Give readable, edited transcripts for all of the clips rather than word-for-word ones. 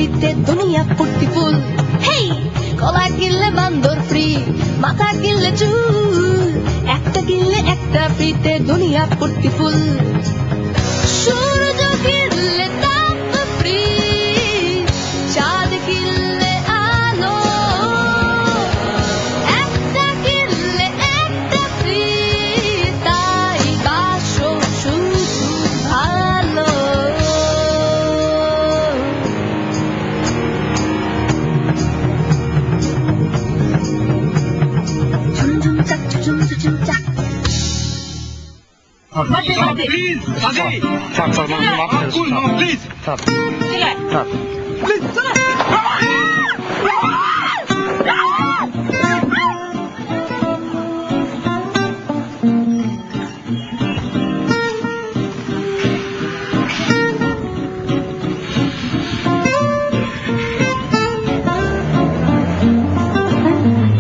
ফ্রিতে দুনিয়া ফুটি ফুল। হেই কলা কিনলে বান্দর ফ্রি, মাথা কিনলে চুল, একটা কিনলে একটা ফ্রিতে দুনিয়া ফুটি ফুল। সূর্য কিনলে তাপ ফ্রি, চাঁদ কিনলে আলো, একটা কিনলে একটা ফ্রি, তাই বাসো শুধু ভালো। ঝুমঝুম চাক ঝুম ঝুম চাক।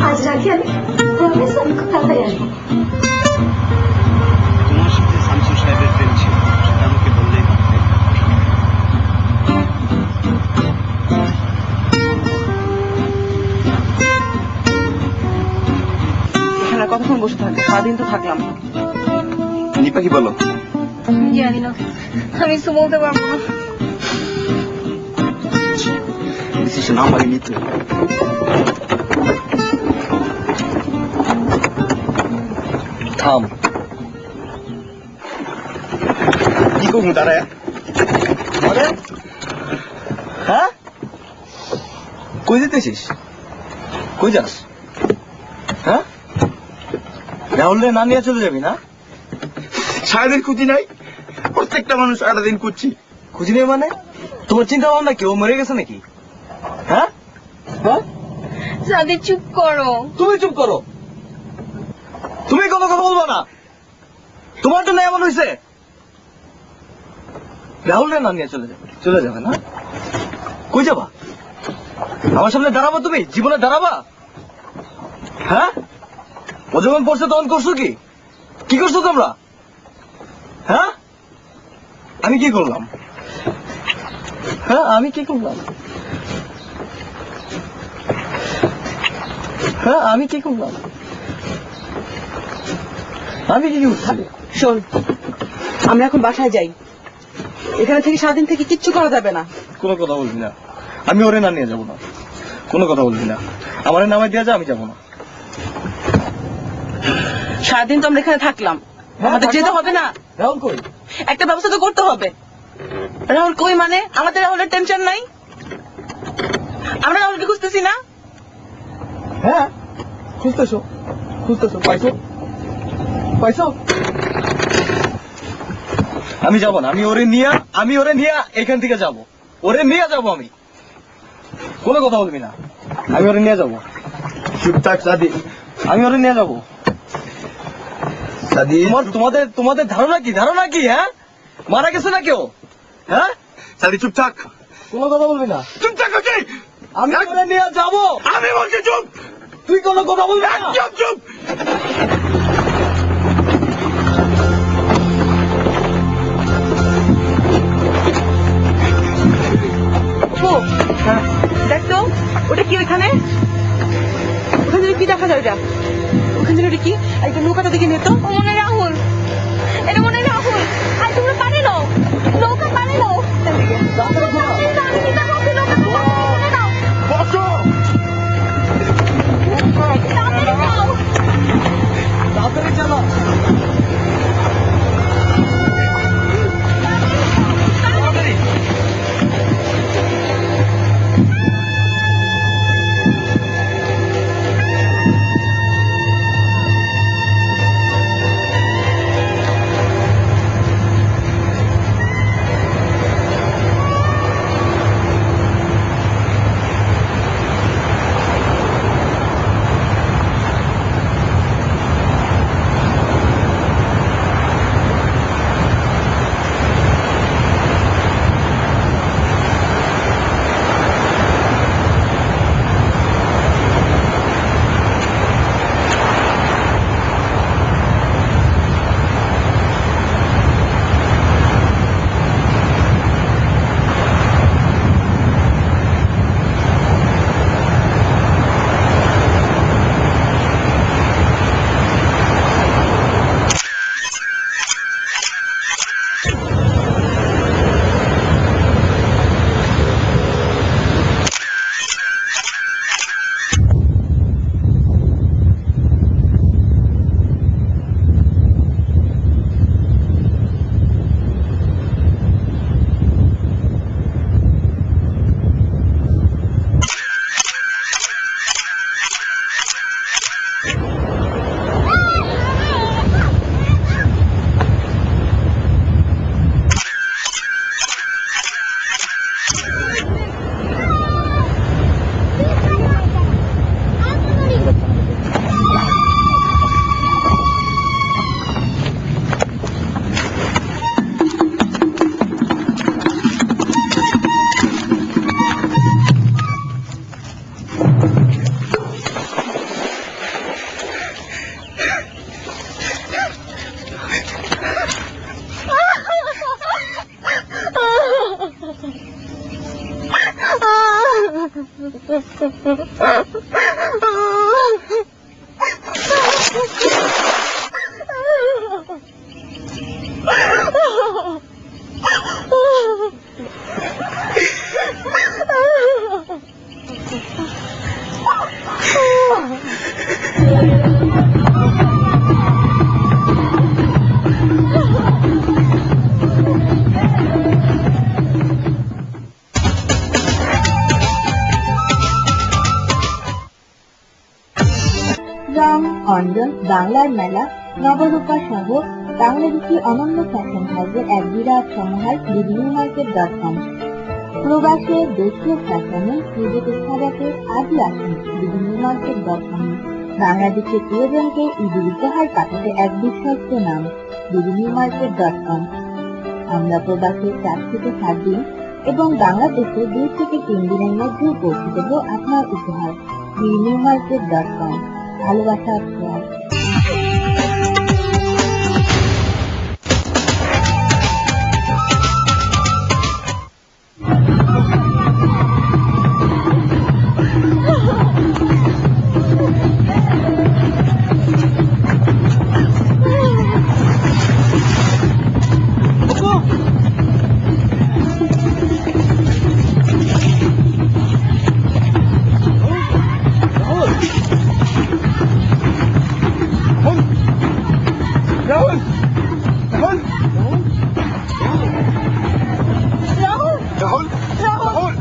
আজ রাখি আমি প্রমিস আমি খুব তাড়াতাড়ি আসবো। তোমার সাথে শামসুর সাহেবের প্রেম ছিল, সেটা আমাকে বললেই পারতে। এখানে কতক্ষণ বসে থাকবে? সারাদিন তো থাকলাম। নিপা কি বলো? জানি না, আমি কিছু বলতে পারবো না। ডিসিশন আমারই নিতে। থাম। কি করবো তারা? হ্যাঁ, কই যেতেছিস? কই যাস? হ্যাঁ, রাহুল না নিয়ে চলে যাবি না? সারাদিন খুঁজি নাই, প্রত্যেকটা মানুষ সারাদিন খুঁজছি। খুঁজি নেই মানে? তোমার চিন্তা ভাবনা কি ও মরে গেছে নাকি? হ্যাঁ হ্যাঁ, সাদি চুপ করো। তুমি চুপ করো। তুমি কোনো কথা বলবো না। তোমার জন্য এমন হয়েছে। রাহুল না নিয়ে চলে যাবে না? কই যাবা? আমার সামনে দাঁড়াবো? তুমি জীবনে দাঁড়াবা? হ্যাঁ, ও যখন পড়ছে তখন করছো কি? কি করছো তোমরা? হ্যাঁ, আমি কি করলাম? হ্যাঁ, আমি কি করলাম? হ্যাঁ, আমি কি করলাম? আমি কি করছি? শোন, আমরা এখন বাসায় যাই। এখানে থেকে সারাদিন থেকে কিচ্ছু করা যাবে না। কোনো কথা বলবি না। আমি ওরে না নিয়ে যাবো না। কোনো কথা বলবি না। আমার নামায় দেওয়া যায়, আমি যাবো না। সারাদিন তো আমরা এখানে থাকলাম, আমাদের যেতে হবে না? রাহুল কই? একটা ব্যবস্থা তো করতে হবে। রাহুল কই মানে? আমাদের রাহুলের টেনশন নাই? আমরা রাহুলকে খুঁজতেছি না? হ্যাঁ, খুঁজতেছো পাইছো? আমি যাবো না। আমি ওরে নিয়ে এখান থেকে যাবো। ওরে নিয়ে যাবো আমি। কোনো কথা বলবি না। আমি ওরে নিয়ে যাবো। চুপ থাক সাদি। আমি ওরে নিয়ে যাবো। সাদি, তোমাদের ধারণা কি? হ্যাঁ, মারা গেছে না কেউ? হ্যাঁ, সাদি চুপ থাক। কোনো কথা বলবি না। চুপ থাক ওকে। আমি ওরে নিয়ে যাবো। আমি বলছি চুপ। তুই কোনো কথা বলবি না। চুপ চুপ। ও, দেখ তো, ওটা কি? ওখানে কি দেখা যায়? ওখানে ওটা কি? একটা নৌকাটা দেখে নিয়ে তো। ও মনে হয় রাহুল, এটা মনে হয় রাহুল। আর তোমরা পানি নাও, নৌকা পানি নাও। আমি নিতে পারছি নৌকা পানি নাও। বসো। তাড়াতাড়ি নাও। তাড়াতাড়ি চালা। তাড়াতাড়ি। রং অঞ্জন বাংলার মেলা নবরূপা সহ বাংলাদেশি অনন্য ফ্যাশন হাউসের এক বিরাট সমাহার dbnewmarket.com। প্রবাসে দেশীয় ফ্যাশনে নিজেকে সাজাতে আজই আসুন dbnewmarket.com। বাংলাদেশের প্রিয়জনকে ঈদের উপহার পাঠাতে এক বিশ্বস্ত নাম dbnewmarket.com। আমরা প্রবাসে 4 থেকে 7 দিন এবং বাংলাদেশে 2 থেকে 3 দিনের মধ্যে পৌঁছে দেব আপনার উপহার dbnewmarket.com। ভালোবাসা শেয়ার। রাহুল রাহুল রাহুল রাহুল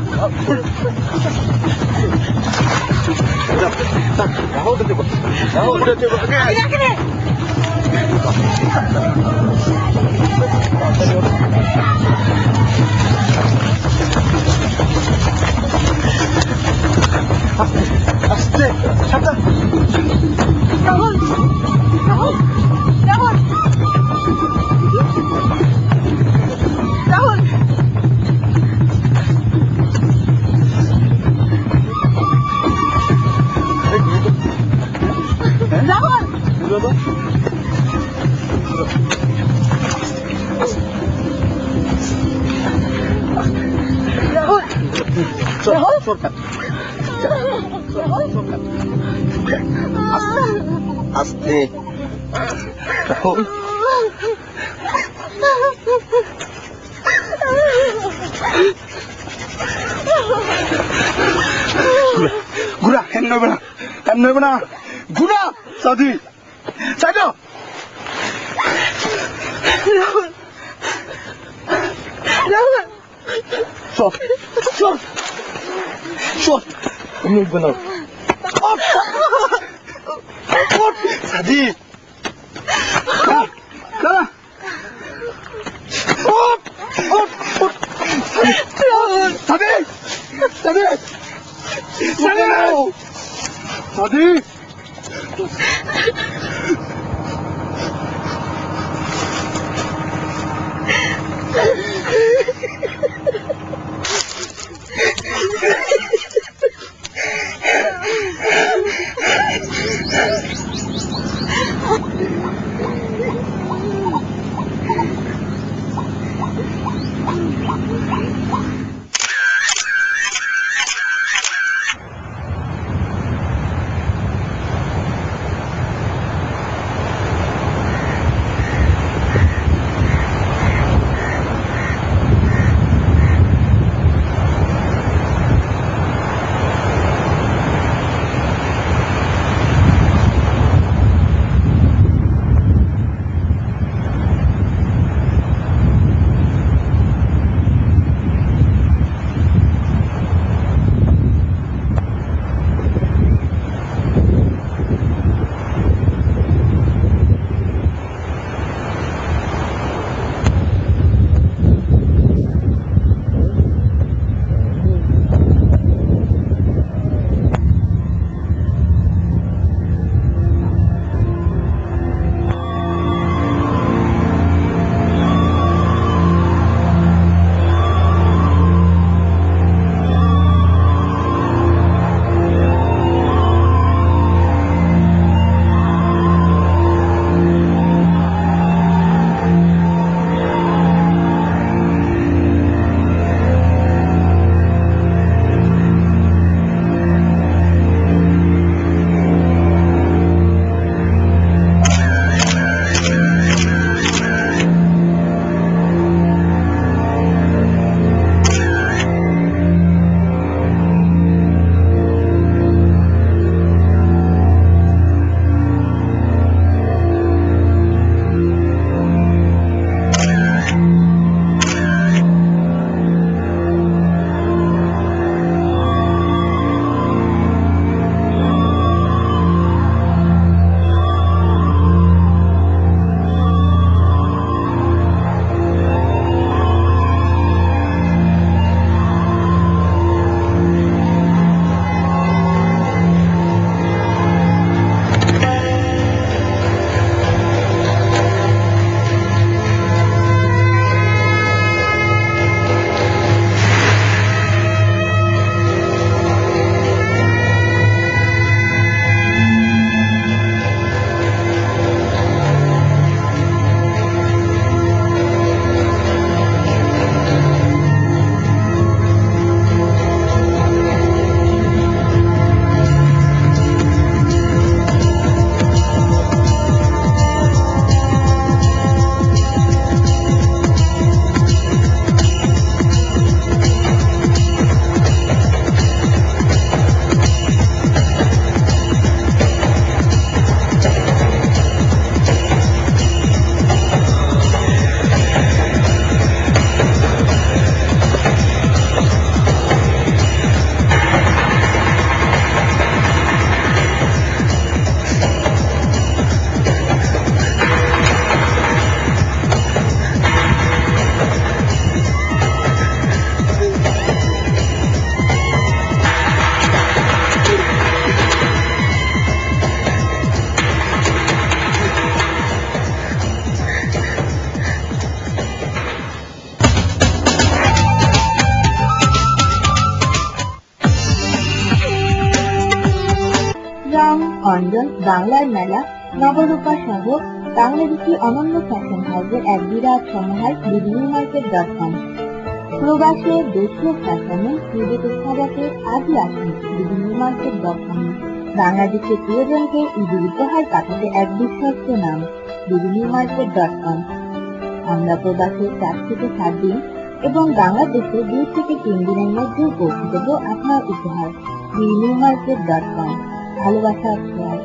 আস্তে সাবধান রাহুল রাহুল রাহুল রাহুল রাহুল রাহুল আস্তে রাহুল ঘুরা হেন নইবে না ঘুরা সাদি side Rahul Rahul shot shot shot নইবে না সাদি সাদি সাদি সাদি অঞ্জন বাংলার মেলা নবরূপা সহ বাংলাদেশি অনন্য ফ্যাশন হাউসের এক বিরাট সমাহার বিডিনিউমার্কেট.com। প্রবাসে দেশীয় ফ্যাশনে নিজেকে সাজাতে আজই আসুন বিডিনিউমার্কেট.com। বাংলাদেশের প্রিয়জনকে ঈদের উপহার পাঠাতে এক বিশ্বস্ত নাম বিডিনিউমার্কেট.com। আমরা প্রবাসে 4 থেকে 7 দিন এবং বাংলাদেশে 2 থেকে 3 দিনের মধ্যে পৌঁছে দেব আপনার উপহার বিডিনিউমার্কেট.com। ভালোবাসার ছোঁয়া।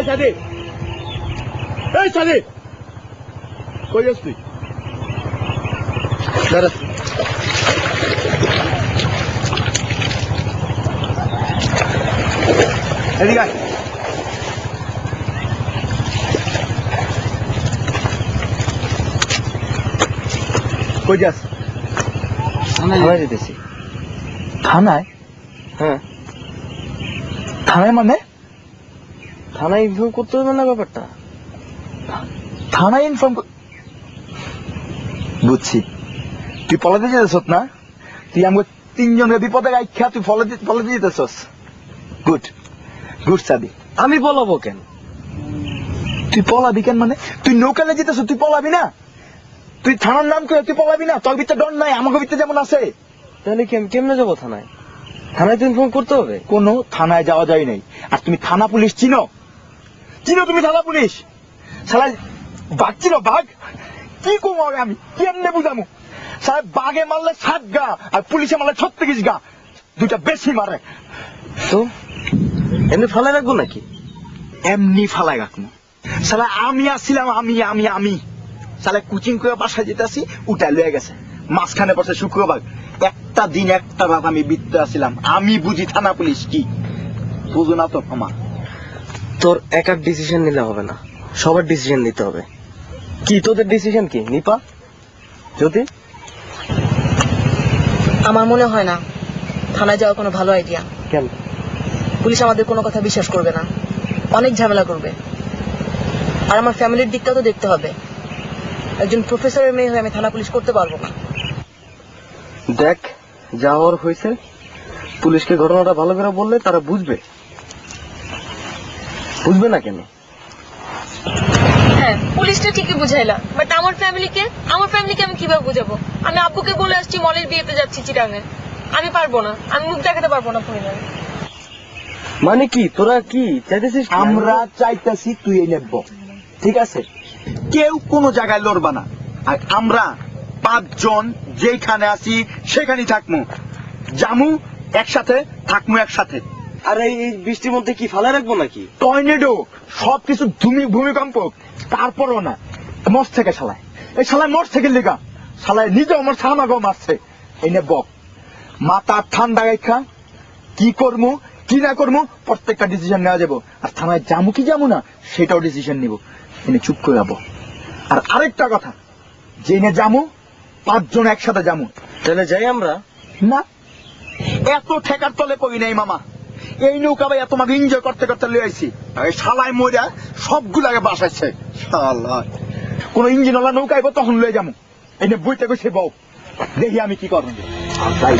সাদে, এই সাদে, কই যাস তুই? দাঁড়া। এদিকে আয়। কই যাস? থানায় যেতেছি। থানায়? হ্যাঁ। থানায় মানে? থানায় ইনফর্ম করতে হবে না ব্যাপারটা? থানায় ইনফর্ম বুঝছি। তুই পলাতে যেতেছ না? তুই আমাকে 3 জনের বিপদে রাখা তুই পলাতে যেতেছস। গুড গুড সাদি। আমি পলাবো কেন? তুই পলাবি কেন মানে? তুই নৌকালে যেতেছ, তুই পলাবি না? তুই থানার নাম করে তুই পলাবি না? তোর ভিতরে ডর নাই, আমাকে ভিতরে যেমন আছে। তাহলে কেমনে যাবো থানায়? থানায় তো ইনফর্ম করতে হবে। কোনো থানায় যাওয়া যায় নাই। আর তুমি থানা পুলিশ চিনো? চিনো তুমি থানা পুলিশ? শালা বাঘ ছিল বাঘ? কি করবো আমি কেমনে বুঝামু? সাহেব বাঘে মারলে 7 গা আর পুলিশে মারলে 36 গা, দুটা বেশি মারে। তো এমনি ফালাই রাখবো নাকি? এমনি ফালাই রাখবো। সালা আমি আসছিলাম, আমি সালা কোচিং করে বাসায় যেতেছি, উঠা লয়ে গেছে, মাঝখানে পড়ছে শুক্রবার। একটা দিন একটা রাত আমি বিত্তে আসছিলাম, আমি বুঝি থানা পুলিশ কি, বুঝো না তো ক্ষমা। তোর একার ডিসিশন নিলে হবে না, সবার ডিসিশন নিতে হবে। কি তোদের ডিসিশন কি নিপা? যদি আমার মনে হয় না থানায় যাওয়া কোনো ভালো আইডিয়া। কেন? পুলিশ আমাদের কোনো কথা বিশ্বাস করবে না, অনেক ঝামেলা করবে। আর আমার ফ্যামিলির দিকটাও তো দেখতে হবে। একজন প্রফেসরের মেয়ে হয়ে আমি থানা পুলিশ করতে পারবো না। দেখ, যা হওয়ার হয়েছে, পুলিশকে ঘটনাটা ভালো করে বললে তারা বুঝবে। বুঝবে না কেন? হ্যাঁ, পুলিশটা ঠিকই বুঝাইলা, বাট আমার ফ্যামিলিকে আমি কিভাবে বুঝাবো? আমি আব্বুকে বলে আসছি মলের বিয়েতে যাচ্ছি চিটাঙে। আমি পারবো না, আমি মুখ দেখাতে পারবো না পরিবারে। মানে কি তোরা কি চাইতেছিস? আমরা চাইতেছি তুই নেব, ঠিক আছে? কেউ কোনো জায়গায় লড়বা না, আর আমরা 5 জন যেখানে আছি সেখানেই থাকবো, জামু একসাথে, থাকবো একসাথে। আর এই বৃষ্টির মধ্যে কি ফালাই রাখবো নাকি? টর্নেডো সবকিছু ভূমিকম্প, তারপরও না মস থেকে শালায়, এই শালায় মস থেকে লেগা শালায় নিজে আমার সামাগো মারছে। এই নে বক, মাথা ঠান্ডা রেখা কি করবো কি না করবো প্রত্যেকটা ডিসিশন নেওয়া যাবো। আর থানায় যাবো কি যাবো না সেটাও ডিসিশন নিব, এনে চুপ করে যাবো। আর আরেকটা কথা, জেনে যাবো 5 জন একসাথে যাবো। তাহলে যাই আমরা? না, এত ঠেকার তলে পড়ি নাই মামা। এই নৌকা ভাই তোমাকে এনজয় করতে করতে লয়ে আইছি, আর শালায় মজা সবগুলাকে বাসাইছে। শালা কোন ইঞ্জিনওয়ালা নৌকা আইব তখন লয়ে যাবো, এনে বইতে গেছে বউ, দেখি আমি কি করবো। তাই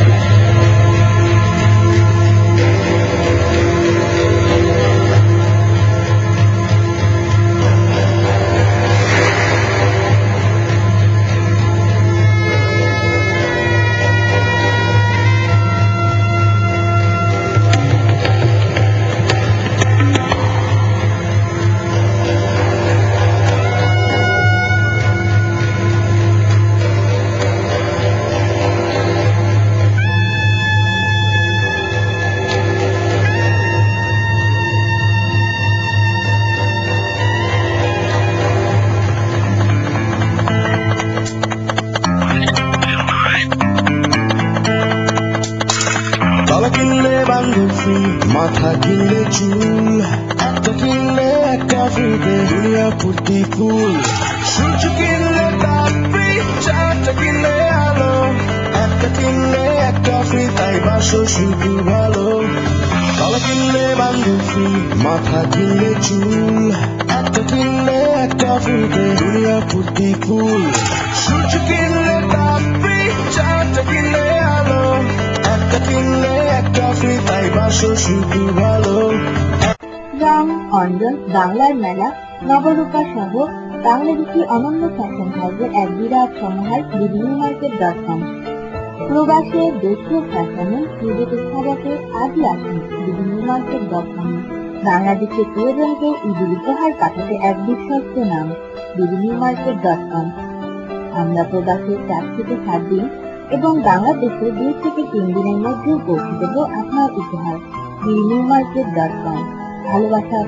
গলা কিনলে বান্ধব ফ্রি, মাথা কিনলে চুল, একটা কিনলে একটা ফ্রিতে, দুনিয়া ফুর্তি কুল। সূর্য কিনলে তাপ ফ্রি, 4টা কিনলে আলো, একটা কিনলে একটা ফ্রি, তাই বাসো শুধু ভালো। গলা কিনলে বান্ধব ফ্রি, মাথা কিনলে চুল, একটা কিনলে একটা ফ্রিতে, দুনিয়া ফুর্তি কুল। সূর্য কিনলে তাপ ফ্রি, 4টা কিনলে আলো, একটা কিনলে একটা ফ্রি, তাই বাসো শুধু ভালো। রং, অঞ্জন, বাংলার মেলা, নবরূপা সহ বাংলাদেশি অনন্য ফ্যাশন হাউসের এক বিরাট সমাহার বিডিনিউমার্কেট.com। প্রবাসে দেশীয় ফ্যাশনে নিজের স্থাপকে আজই আসুন বিডিনিউমার্কেট.com। বাংলাদেশের প্রিয়জনকে ঈদের উপহার পাঠাতে এক বিশ্বস্ত নাম বিডিনিউমার্কেট.com। আমরা প্রবাসে 4 থেকে 7 দিন এবং বাংলাদেশে 2 থেকে 3 দিনের মধ্যে পৌঁছে দেব আপনার উপহার বিডিনিউমার্কেট.com। ভালোবাসা